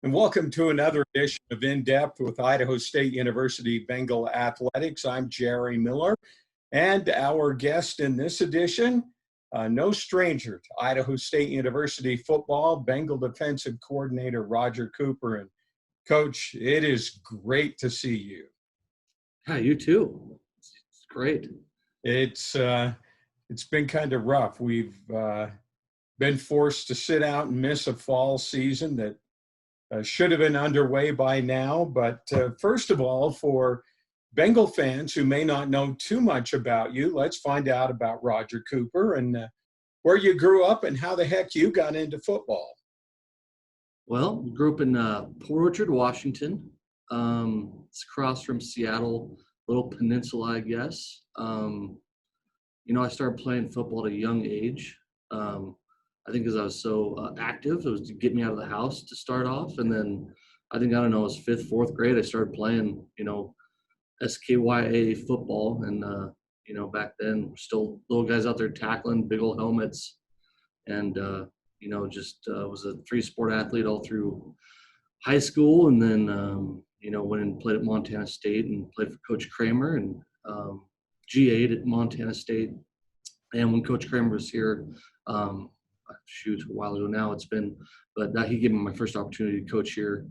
And welcome to another edition of In Depth with Idaho State University Bengal Athletics. I'm Jerry Miller, and our guest in this edition, no stranger to Idaho State University football, Bengal defensive coordinator Roger Cooper. And Coach, it is great to see you. Yeah, you too. It's great. It's been kind of rough. We've been forced to sit out and miss a fall season that should have been underway by now. But first of all, for Bengal fans who may not know too much about you, let's find out about Roger Cooper and where you grew up and how the heck you got into football. Well, grew up in Port Orchard, Washington. It's across from Seattle, little peninsula, I guess. I started playing football at a young age. I think because I was so active, it was to get me out of the house to start off. And then it was fifth, fourth grade, I started playing, SKYA football. And, back then, still little guys out there tackling, big old helmets. And, was a three-sport athlete all through high school. And then, went and played at Montana State and played for Coach Kramer and GA'd at Montana State. And when Coach Kramer was here, a while ago now but he gave me my first opportunity to coach here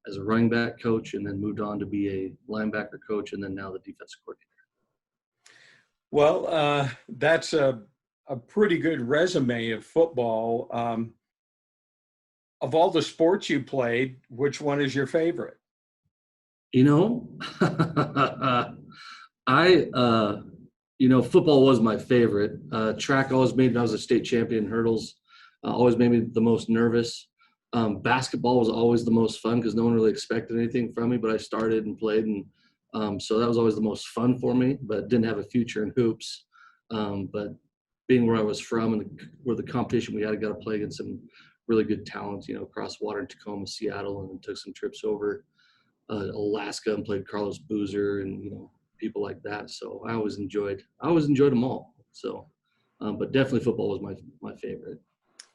as a running back coach, and then moved on to be a linebacker coach, and then now the defensive coordinator. Well, that's a pretty good resume of football. Of all the sports you played, which one is your favorite? Football was my favorite. Track always made me, I was a state champion in hurdles, always made me the most nervous. Basketball was always the most fun because no one really expected anything from me, but I started and played. And so that was always the most fun for me, but didn't have a future in hoops. But being where I was from and where the competition we had, I got to play against some really good talent, across water in Tacoma, Seattle, and then took some trips over Alaska and played Carlos Boozer and, people like that. So I always enjoyed them all. So, but definitely football was my favorite.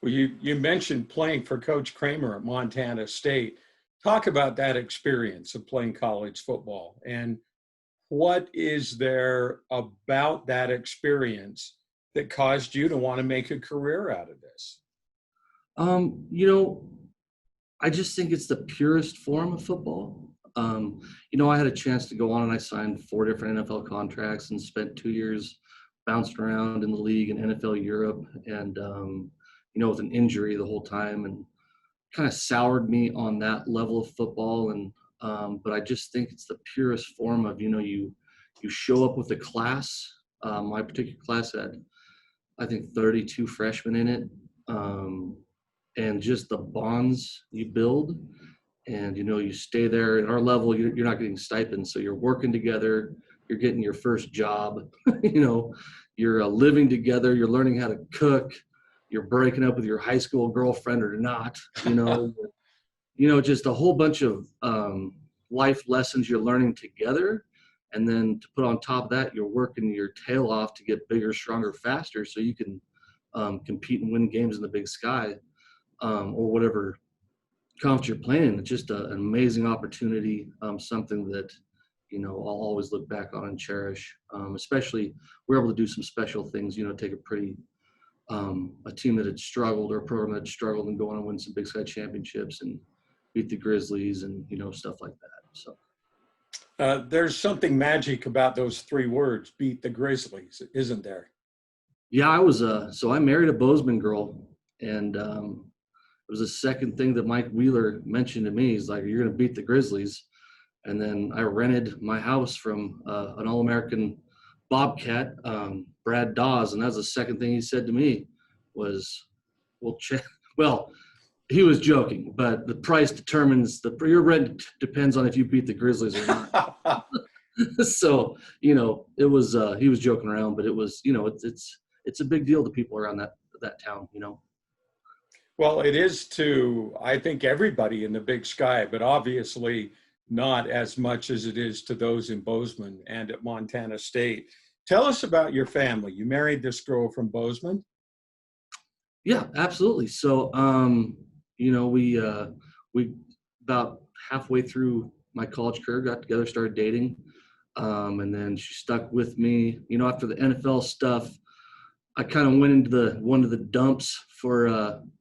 Well, you mentioned playing for Coach Kramer at Montana State. Talk about that experience of playing college football, and what is there about that experience that caused you to want to make a career out of this? I just think it's the purest form of football. I had a chance to go on and I signed 4 different NFL contracts and spent 2 years bouncing around in the league and NFL Europe and, with an injury the whole time, and kind of soured me on that level of football. And, but I just think it's the purest form of, you show up with a class. My particular class had, I think, 32 freshmen in it. And just the bonds you build. And, you stay there. At our level, you're not getting stipends, so you're working together. You're getting your first job. You're living together. You're learning how to cook. You're breaking up with your high school girlfriend or not. Just a whole bunch of life lessons you're learning together. And then to put on top of that, you're working your tail off to get bigger, stronger, faster, so you can compete and win games in the big sky or whatever conference you're playing. It's just an amazing opportunity, something that, I'll always look back on and cherish. Especially we're able to do some special things, take a team that had struggled or a program that had struggled and go on and win some Big Sky championships and beat the Grizzlies and, stuff like that. So there's something magic about those 3 words, beat the Grizzlies, isn't there? Yeah, I married a Bozeman girl, and it was the second thing that Mike Wheeler mentioned to me. He's like, "You're going to beat the Grizzlies." And then I rented my house from an All-American Bobcat, Brad Dawes, and that's the second thing he said to me was, "We'll check." Well, he was joking, but the price determines your rent depends on if you beat the Grizzlies or not. So, it was he was joking around, but it was, it's a big deal to people around that town, Well, it is to, I think, everybody in the Big Sky, but obviously not as much as it is to those in Bozeman and at Montana State. Tell us about your family. You married this girl from Bozeman? Yeah, absolutely. So, we we about halfway through my college career got together, started dating, and then she stuck with me. You know, after the NFL stuff, I kind of went into one of the dumps for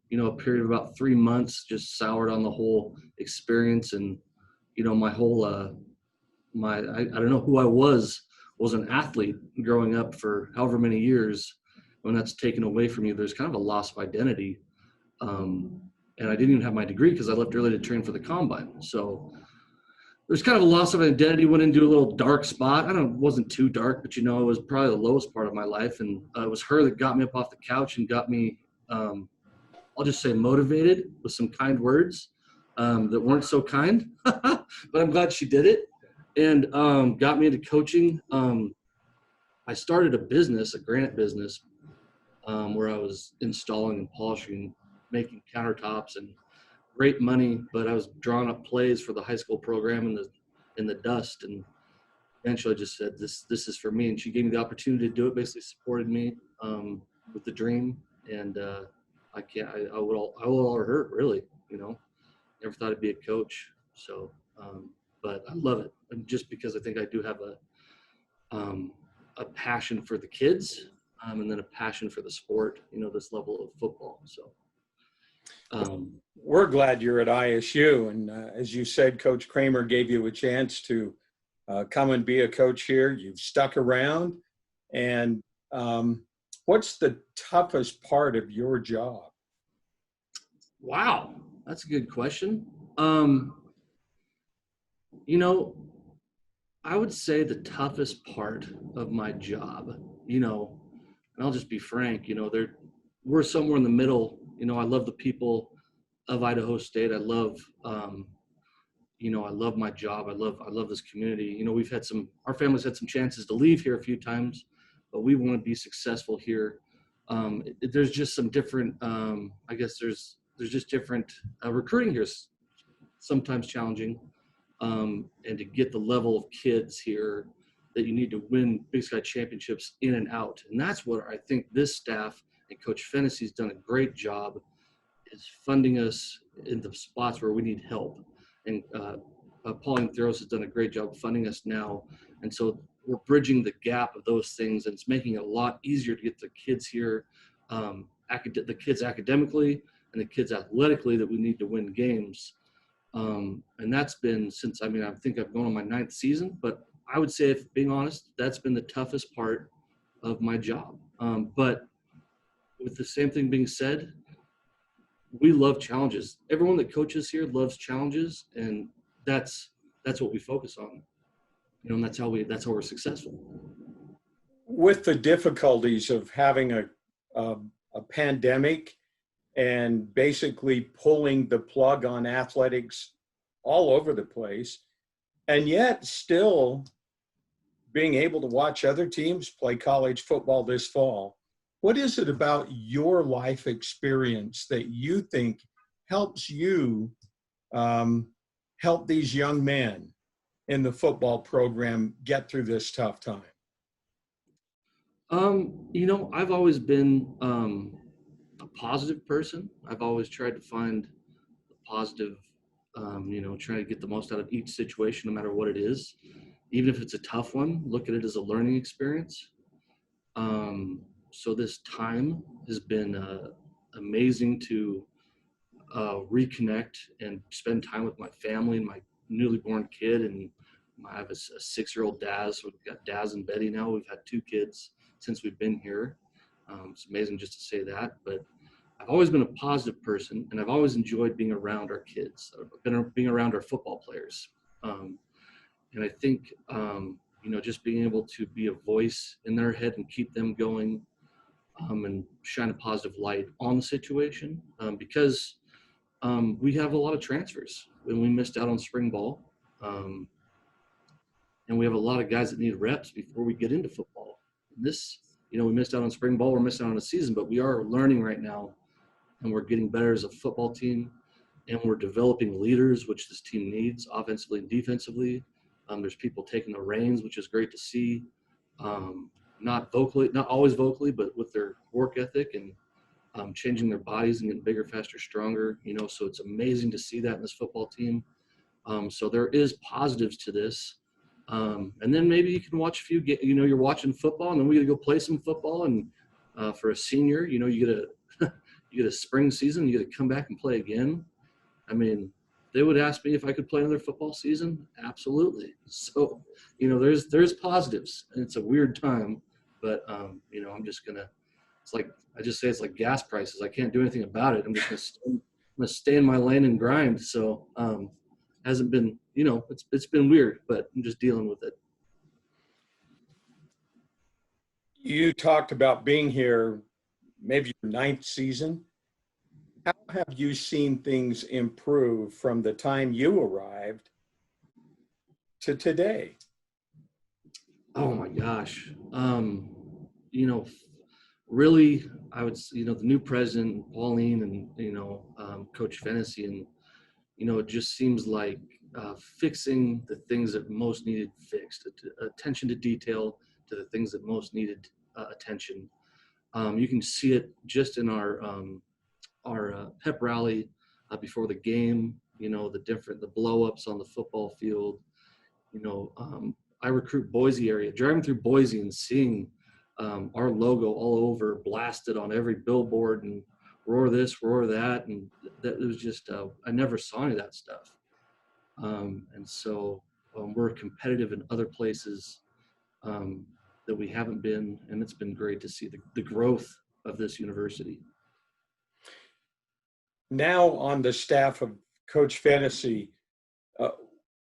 you know, a period of about 3 months, just soured on the whole experience, and you know, my whole I don't know who I was an athlete growing up for however many years. When that's taken away from you, there's kind of a loss of identity. And I didn't even have my degree because I left early to train for the combine. So there's kind of a loss of identity, went into a little dark spot. It wasn't too dark, but you know, it was probably the lowest part of my life. And it was her that got me up off the couch and got me, I'll just say motivated with some kind words that weren't so kind, but I'm glad she did it, and got me into coaching. I started a business, a granite business, where I was installing and polishing, making countertops, and great money, but I was drawing up plays for the high school program in the dust, and eventually I just said, this is for me. And she gave me the opportunity to do it, basically supported me with the dream. And I would all hurt, really, you know, never thought I'd be a coach. So, but I love it. And just because I think I do have a passion for the kids, and then a passion for the sport, you know, this level of football. So, we're glad you're at ISU. And as you said, Coach Kramer gave you a chance to come and be a coach here. You've stuck around. And what's the toughest part of your job? Wow, that's a good question. You know, I would say the toughest part of my job, you know, and I'll just be frank, you know, we're somewhere in the middle. You know, I love the people of Idaho State. I love, you know, I love my job. I love this community. You know, our family's had some chances to leave here a few times, but we want to be successful here. There's just some different, I guess there's just different recruiting here is sometimes challenging. And to get the level of kids here that you need to win Big Sky championships in and out. And that's what I think this staff and Coach Fennessy's done a great job, is funding us in the spots where we need help. And Pauline Theros has done a great job funding us now. And so we're bridging the gap of those things, and it's making it a lot easier to get the kids here, the kids academically and the kids athletically that we need to win games. And that's been since, I think I've gone on my 9th season, but I would say, if being honest, that's been the toughest part of my job. But with the same thing being said, we love challenges. Everyone that coaches here loves challenges, and that's what we focus on. You know, and that's how we're successful. With the difficulties of having a pandemic and basically pulling the plug on athletics all over the place, and yet still being able to watch other teams play college football this fall, what is it about your life experience that you think helps you help these young men in the football program get through this tough time? You know, I've always been a positive person. I've always tried to find the positive, you know, trying to get the most out of each situation, no matter what it is. Even if it's a tough one, look at it as a learning experience. So this time has been amazing to reconnect and spend time with my family and my newly born kid. And I have a 6-year-old Daz. We've got Daz and Betty now. We've had 2 kids since we've been here. It's amazing just to say that. But I've always been a positive person, and I've always enjoyed being around our kids, being around our football players. And I think, you know, just being able to be a voice in their head and keep them going, and shine a positive light on the situation, because we have a lot of transfers, and we missed out on spring ball. And we have a lot of guys that need reps before we get into football. This, you know, we missed out on spring ball, we're missing out on a season, but we are learning right now, and we're getting better as a football team, and we're developing leaders, which this team needs offensively and defensively. There's people taking the reins, which is great to see. Not always vocally, but with their work ethic. And changing their bodies and getting bigger, faster, stronger. So it's amazing to see that in this football team. So there is positives to this. And then maybe you can watch a few, you're watching football, and then we got to go play some football. And for a senior, you get you get a spring season, you get to come back and play again. I mean, they would ask me if I could play another football season. Absolutely. So, there's positives, and it's a weird time, but I'm just gonna. I just say it's like gas prices. I can't do anything about it. I'm just gonna stay in my lane and grind. So, hasn't been, it's been weird, but I'm just dealing with it. You talked about being here, maybe your 9th season. How have you seen things improve from the time you arrived to today? Oh my gosh. Really, I would, the new president, Pauline, and, Coach Fennessy, and, it just seems like fixing the things that most needed fixed, attention to detail to the things that most needed attention. You can see it just in our pep rally before the game, the blow-ups on the football field. I recruit Boise area, driving through Boise and seeing our logo all over, blasted on every billboard, and roar this, roar that. And that, it was just, I never saw any of that stuff. And so we're competitive in other places that we haven't been, and it's been great to see the growth of this university. Now on the staff of Coach Fennessy,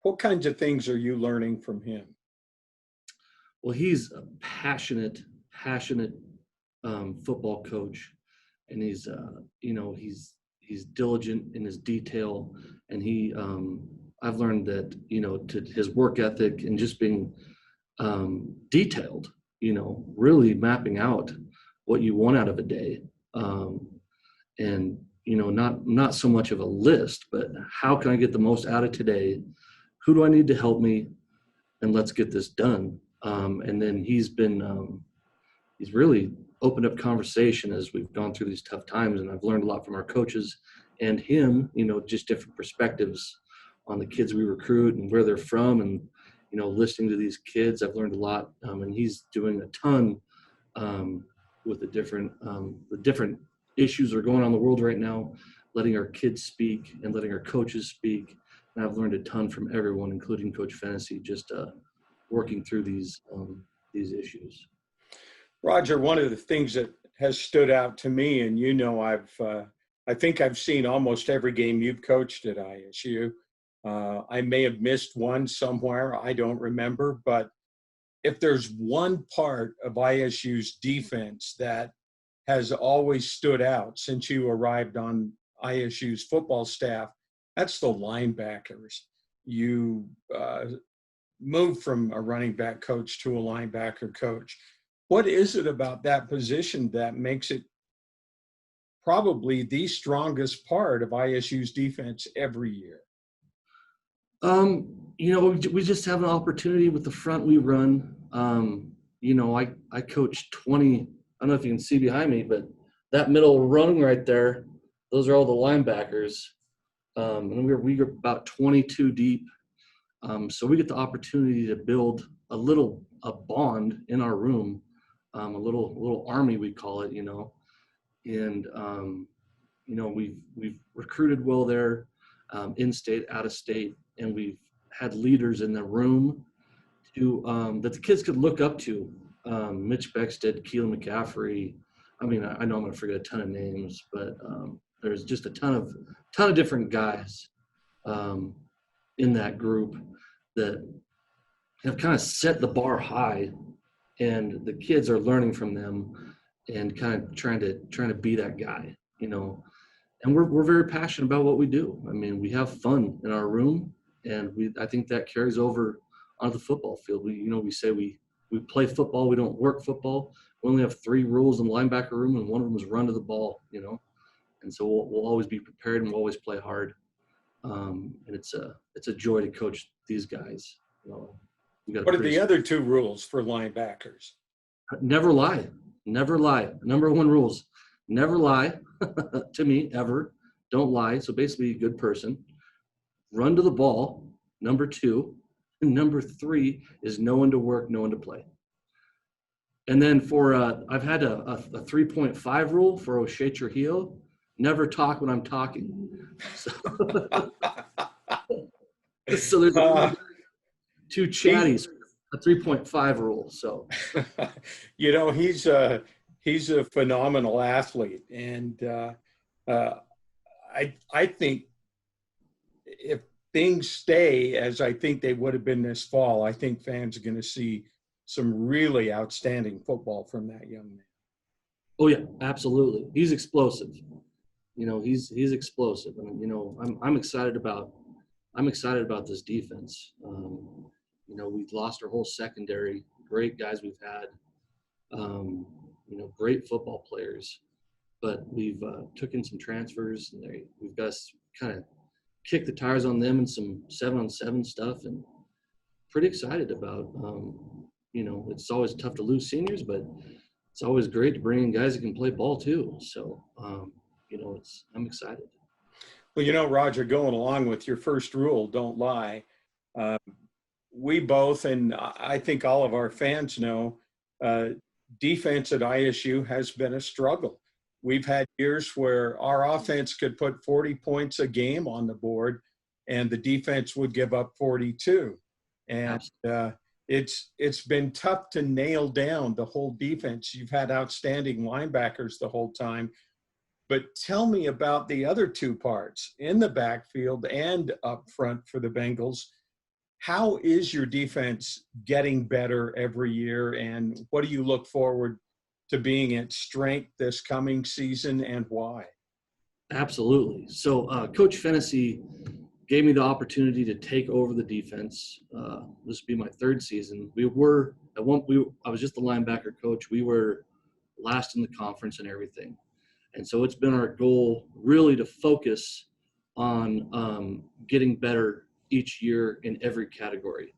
what kinds of things are you learning from him? Well, he's a passionate football coach, and he's diligent in his detail, and I've learned that to his work ethic and just being detailed, really mapping out what you want out of a day, and not so much of a list, but how can I get the most out of today? Who do I need to help me? And let's get this done. And then he's really opened up conversation as we've gone through these tough times. And I've learned a lot from our coaches and him, just different perspectives on the kids we recruit and where they're from. And, listening to these kids, I've learned a lot. And he's doing a ton with the different issues that are going on in the world right now, letting our kids speak and letting our coaches speak. And I've learned a ton from everyone, including Coach Fennessy, just working through these issues. Roger, one of the things that has stood out to me, and I think I've seen almost every game you've coached at ISU. I may have missed one somewhere, I don't remember, but if there's one part of ISU's defense that has always stood out since you arrived on ISU's football staff, that's the linebackers. You moved from a running back coach to a linebacker coach. What is it about that position that makes it probably the strongest part of ISU's defense every year? We just have an opportunity with the front we run. I coach 20, I don't know if you can see behind me, but that middle rung right there, those are all the linebackers. And we're about 22 deep. So we get the opportunity to build a bond in our room, a little army, we call it, and, we've recruited well there, in-state, out-of-state, and we've had leaders in the room that the kids could look up to. Mitch Beckstead, Keelan McCaffrey. I mean, I know I'm going to forget a ton of names, but there's just a ton of different guys in that group that have kind of set the bar high, and the kids are learning from them and kind of trying to be that guy, And we're very passionate about what we do. I mean, we have fun in our room, and I think that carries over onto the football field. We say we play football, we don't work football. We only have 3 rules in the linebacker room, and one of them is run to the ball, And so we'll always be prepared, and we'll always play hard. And it's a joy to coach these guys. What are the other 2 rules for linebackers? Never lie. Never lie. Number 1 rules. never lie to me ever. Don't lie. So basically, a good person. Run to the ball. Number 2. And number 3 is know when to work, know when to play. And then for I've had a 3.5 rule for O'Shea Trujillo. Never talk when I'm talking. So, so there's two chatties, a 3.5 rule. So, he's a phenomenal athlete, and I think if things stay as I think they would have been this fall, I think fans are going to see some really outstanding football from that young man. oh yeah, absolutely. He's explosive. He's explosive, and I'm excited about this defense. We've lost our whole secondary. Great guys we've had. Great football players, but we've took in some transfers, and we've got to kind of kick the tires on them and some 7-on-7 stuff, and pretty excited about. It's always tough to lose seniors, but it's always great to bring in guys that can play ball too. So, I'm excited. Well, Roger, going along with your first rule, don't lie. We both, and I think all of our fans know, defense at ISU has been a struggle. We've had years where our offense could put 40 points a game on the board, and the defense would give up 42. And it's been tough to nail down the whole defense. You've had outstanding linebackers the whole time. But tell me about the other two parts, in the backfield and up front for the Bengals. How is your defense getting better every year, and what do you look forward to being at strength this coming season, and why? Absolutely. So Coach Fennessy gave me the opportunity to take over the defense. This will be my 3rd season. I was just the linebacker coach. We were last in the conference and everything. And so it's been our goal really to focus on getting better each year in every category.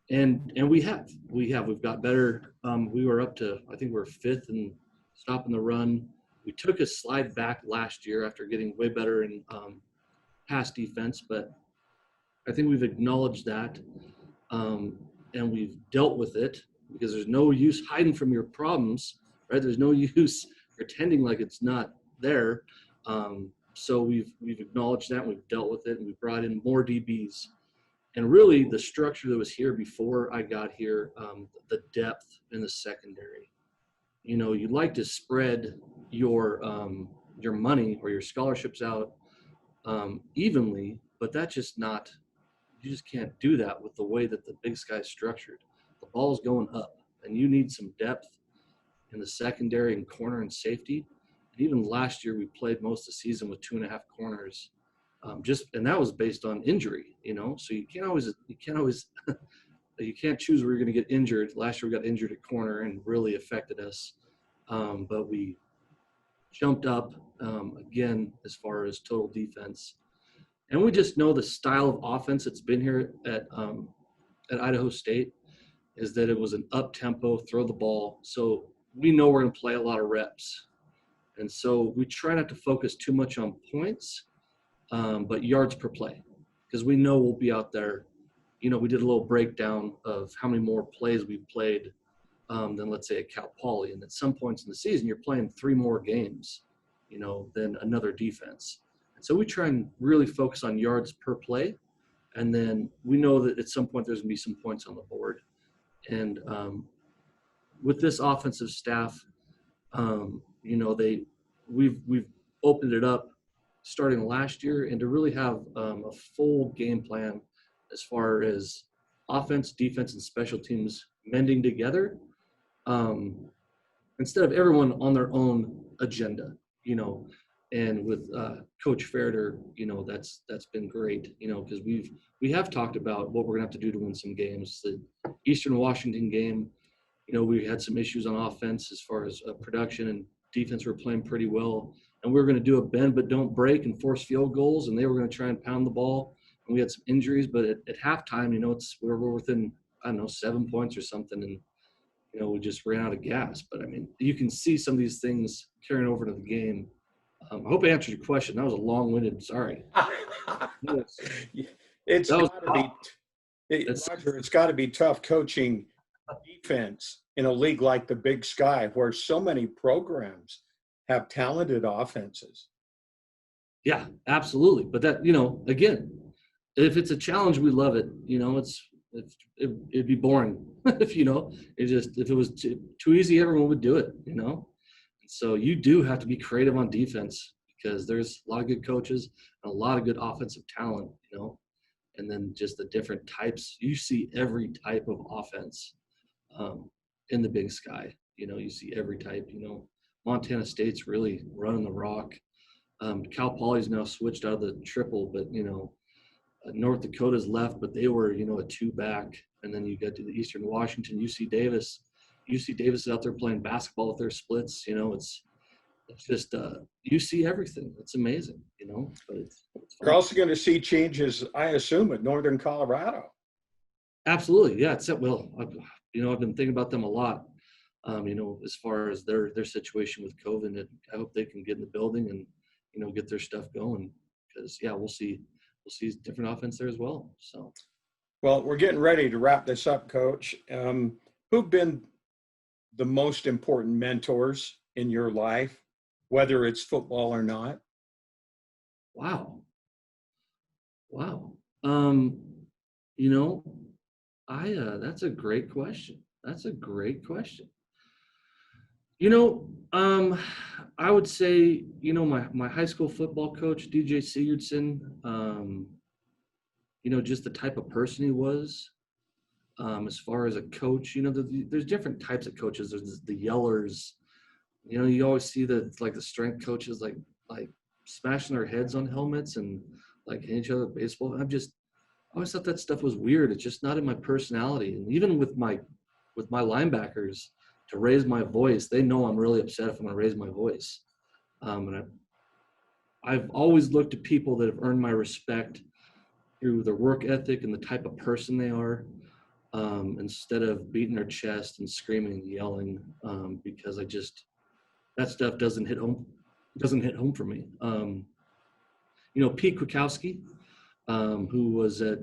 And we've got better. We were up to, I think we're 5th in stopping the run. We took a slide back last year after getting way better in pass defense, but I think we've acknowledged that, and we've dealt with it, because there's no use hiding from your problems, right? There's no use pretending like it's not there. So we've acknowledged that, we've dealt with it, and we've brought in more DBs. And really, the structure that was here before I got here, the depth in the secondary. You'd like to spread your money or your scholarships out evenly, but that's just not. You just can't do that with the way that the Big Sky is structured. The ball's going up, and you need some depth in the secondary and corner and safety. And even last year, we played most of the season with 2.5 corners. And that was based on injury, so you can't always you can't choose where you're going to get injured. Last year we got injured at corner and really affected us, but we jumped up again as far as total defense, and we just know the style of offense that's been here at Idaho State is that it was an up tempo, throw the ball. So we know we're going to play a lot of reps, and so we try not to focus too much on points. But yards per play, because we know we'll be out there. We did a little breakdown of how many more plays we've played than, let's say, at Cal Poly. And at some points in the season, you're playing 3 more games, than another defense. And so we try and really focus on yards per play. And then we know that at some point there's going to be some points on the board. And with this offensive staff, we've opened it up starting last year, and to really have a full game plan as far as offense, defense, and special teams mending together, instead of everyone on their own agenda, and with Coach Ferreter, that's been great, because we have talked about what we're gonna have to do to win some games. The Eastern Washington game, we had some issues on offense as far as production, and defense were playing pretty well. And we were going to do a bend but don't break and force field goals, and they were going to try and pound the ball. And we had some injuries, but at halftime, we were within, 7 points or something. And, we just ran out of gas. But I mean, you can see some of these things carrying over to the game. I hope I answered your question. That was a long-winded. Sorry. It's That was got to be, It's Roger, it's got to be tough coaching defense in a league like the Big Sky where so many programs have talented offenses. Yeah, absolutely. But that, again, if it's a challenge, we love it. It'd be boring if if it was too easy, everyone would do it. So you do have to be creative on defense because there's a lot of good coaches and a lot of good offensive talent. And then just the different types. You see every type of offense in the Big Sky. You see every type. Montana State's really running the rock. Cal Poly's now switched out of the triple, but North Dakota's left, but they were a two back, and then you get to the Eastern Washington, UC Davis. UC Davis is out there playing basketball with their splits. It's just you see everything. It's amazing. But it's You're also going to see changes, I assume, at Northern Colorado. Absolutely, yeah. I've been thinking about them a lot. As far as their situation with COVID, and I hope they can get in the building and get their stuff going because we'll see different offense there as well. So, well, we're getting ready to wrap this up, Coach. Who've been the most important mentors in your life, whether it's football or not? Wow. That's a great question. I would say, my high school football coach, DJ Sigurdsson, just the type of person he was. As far as a coach, there's different types of coaches. There's the yellers. You always see the strength coaches like smashing their heads on helmets and hitting each other with baseball. I always thought that stuff was weird. It's just not in my personality. And even with my linebackers, to raise my voice, they know I'm really upset if I'm going to raise my voice. And I've always looked at people that have earned my respect through their work ethic and the type of person they are, instead of beating their chest and screaming and yelling, because that stuff doesn't hit home for me. Pete Kwiatkowski, who was at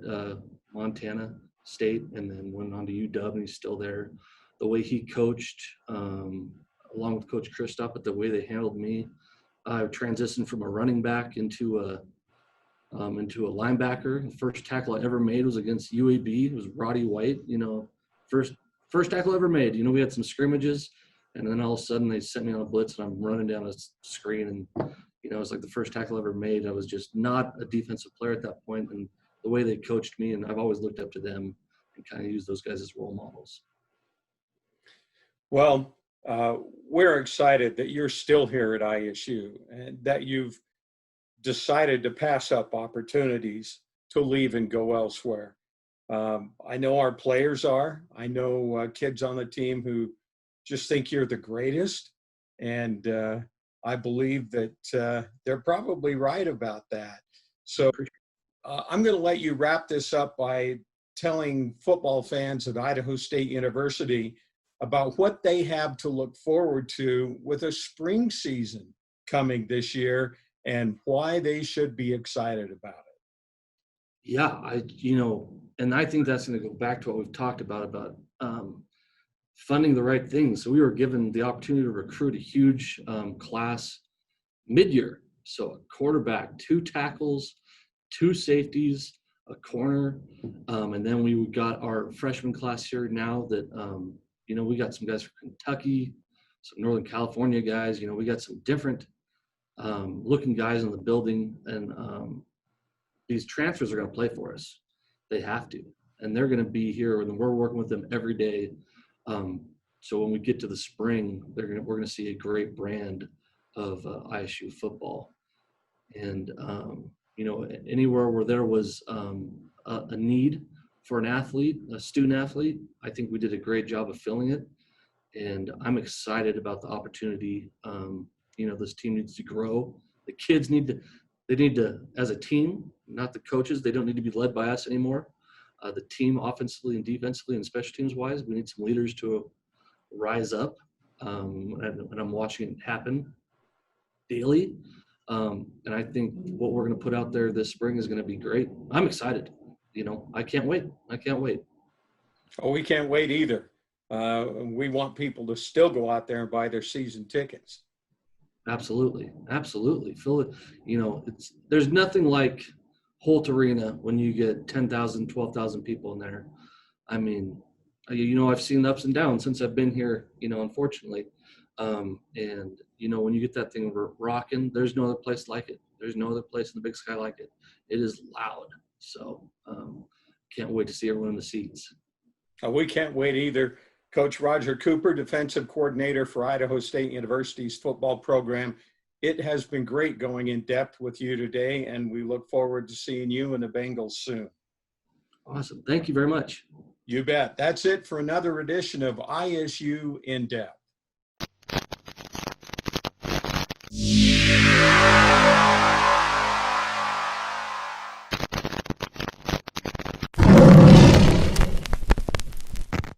Montana State and then went on to UW, and he's still there. The way he coached, along with Coach Kristoff, but the way they handled me, I transitioned from a running back into a linebacker. The first tackle I ever made was against UAB. It was Roddy White. First tackle I ever made. We had some scrimmages, and then all of a sudden they sent me on a blitz, and I'm running down a screen, and it was like the first tackle I ever made. I was just not a defensive player at that point, and the way they coached me, and I've always looked up to them and kind of used those guys as role models. Well, we're excited that you're still here at ISU and that you've decided to pass up opportunities to leave and go elsewhere. I know our players are. I know kids on the team who just think you're the greatest, and I believe that they're probably right about that. So I'm going to let you wrap this up by telling football fans at Idaho State University about what they have to look forward to with a spring season coming this year and why they should be excited about it. Yeah, and I think that's going to go back to what we've talked about funding the right things. So we were given the opportunity to recruit a huge class mid-year. So a quarterback, 2 tackles, 2 safeties, a corner, and then we got our freshman class here now that, we got some guys from Kentucky, some Northern California guys. We got some different looking guys in the building, and these transfers are going to play for us. They have to, and they're going to be here, and we're working with them every day. So when we get to the spring, we're going to see a great brand of ISU football. And anywhere where there was a need for an athlete, a student athlete, I think we did a great job of filling it. And I'm excited about the opportunity. This team needs to grow. The kids need to, as a team, not the coaches, they don't need to be led by us anymore. The team offensively and defensively and special teams wise, we need some leaders to rise up, and I'm watching it happen daily. And I think what we're going to put out there this spring is going to be great. I'm excited. I can't wait. I can't wait. Oh, we can't wait either. We want people to still go out there and buy their season tickets. Absolutely. Absolutely. Phil, there's nothing like Holt Arena when you get 10,000, 12,000 people in there. I mean, I've seen the ups and downs since I've been here, unfortunately. And, when you get that thing rocking, there's no other place like it. There's no other place in the Big Sky like it. It is loud. So can't wait to see everyone in the seats. We can't wait either. Coach Roger Cooper, defensive coordinator for Idaho State University's football program. It has been great going in depth with you today, and we look forward to seeing you and the Bengals soon. Awesome. Thank you very much. You bet. That's it for another edition of ISU In Depth.